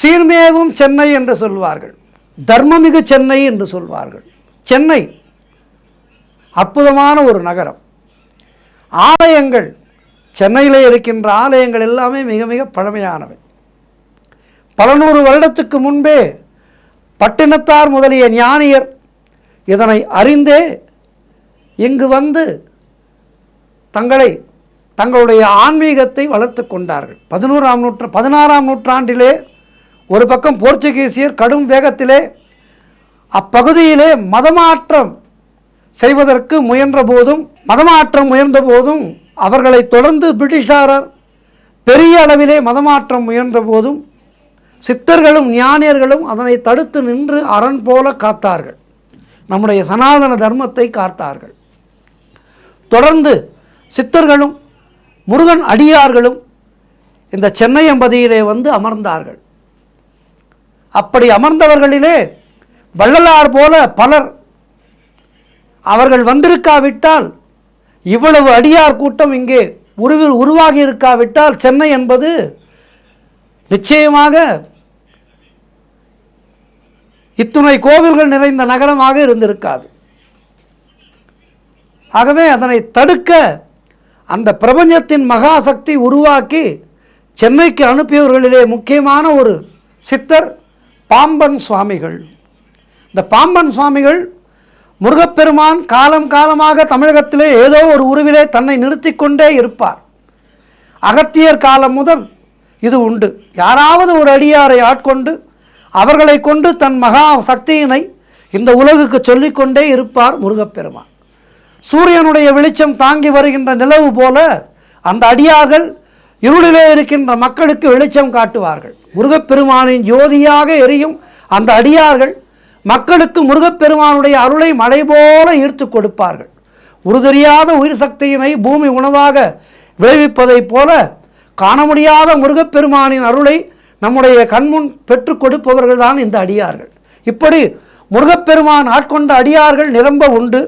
சீர்மேவும் சென்னை என்று சொல்வார்கள், தர்மமிகு சென்னை என்று சொல்வார்கள். சென்னை அற்புதமான ஒரு நகரம். ஆலயங்கள், சென்னையிலே இருக்கின்ற ஆலயங்கள் எல்லாமே மிக மிக பழமையானவை. பல நூறு வருடத்துக்கு முன்பே பட்டினத்தார் முதலிய ஞானியர் இதனை அறிந்தே இங்கு வந்து தங்களுடைய ஆன்மீகத்தை வளர்த்து கொண்டார்கள். 16ஆம் நூற்றாண்டிலே ஒரு பக்கம் போர்ச்சுகீசியர் கடும் வேகத்திலே அப்பகுதியிலே மதமாற்றம் செய்வதற்கு முயன்ற போதும் அவர்களை தொடர்ந்து பிரிட்டிஷாரர் பெரிய அளவிலே மதமாற்றம் முயன்ற போதும் சித்தர்களும் ஞானியர்களும் அதனை தடுத்து நின்று அரண் போல காத்தார்கள். நம்முடைய சனாதன தர்மத்தை காத்தார்கள். தொடர்ந்து சித்தர்களும் முருகன் அடியார்களும் இந்த சென்னை எம்பதியிலே வந்து அமர்ந்தார்கள். அப்படி அமர்ந்தவர்களிலே வள்ளலார் போல பலர் அவர்கள் வந்திருக்காவிட்டால், இவ்வளவு அடியார் கூட்டம் இங்கே உருவாகி இருக்காவிட்டால் சென்னை என்பது நிச்சயமாக இத்துணை கோவில்கள் நிறைந்த நகரமாக இருந்திருக்காது. ஆகவே அதனை தடுக்க அந்த பிரபஞ்சத்தின் மகாசக்தி உருவாக்கி சென்னைக்கு அனுப்பியவர்களிலே முக்கியமான ஒரு சித்தர் பாம்பன் சுவாமிகள். இந்த பாம்பன் சுவாமிகள் முருகப்பெருமான் காலம் காலமாக தமிழகத்திலே ஏதோ ஒரு உருவிலே தன்னை நிறுத்தி கொண்டே இருப்பார். அகத்தியர் காலம் முதல் இது உண்டு. யாராவது ஒரு அடியாரை ஆட்கொண்டு அவர்களை கொண்டு தன் மகா சக்தியினை இந்த உலகுக்கு சொல்லிக்கொண்டே இருப்பார் முருகப்பெருமான். சூரியனுடைய வெளிச்சம் தாங்கி வருகின்ற நிலவு போல அந்த அடியார்கள் இருளிலே இருக்கின்ற மக்களுக்கு வெளிச்சம் காட்டுவார்கள். முருகப்பெருமானின் ஜோதியாக எரியும் அந்த அடியார்கள் மக்களுக்கு முருகப்பெருமானுடைய அருளை மழை போல ஈர்த்து கொடுப்பார்கள். உருதெரியாத உயிர் சக்தியினை பூமி உணவாக விளைவிப்பதைப் போல காண முடியாத முருகப்பெருமானின் அருளை நம்முடைய கண்முன் பெற்று கொடுப்பவர்கள் தான் இந்த அடியார்கள். இப்படி முருகப்பெருமான் ஆட்கொண்ட அடியார்கள் நிரம்ப உண்டு.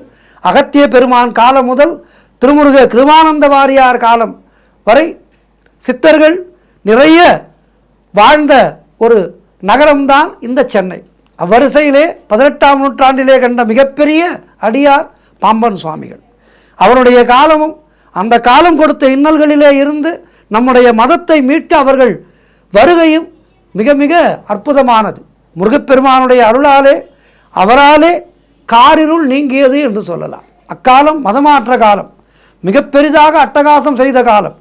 அகத்திய பெருமான் காலம் முதல் திருமுருக கிருபானந்த வாரியார் காலம் வரை சித்தர்கள் நிறைய வாழ்ந்த ஒரு நகரம்தான் இந்த சென்னை. அவ்வரிசையிலே 18ஆம் நூற்றாண்டிலே கண்ட மிகப்பெரிய அடியார் பாம்பன் சுவாமிகள். அவருடைய காலமும் அந்த காலம் கொடுத்த இன்னல்களிலே இருந்து நம்முடைய மதத்தை மீட்டு அவர்கள் வருகையும் மிக மிக அற்புதமானது. முருகப்பெருமானுடைய அருளாலே அவராலே காரிருள் நீங்கியது என்று சொல்லலாம். அக்காலம் மதமாற்ற காலம், மிக பெரிதாக அட்டகாசம் செய்த காலம்.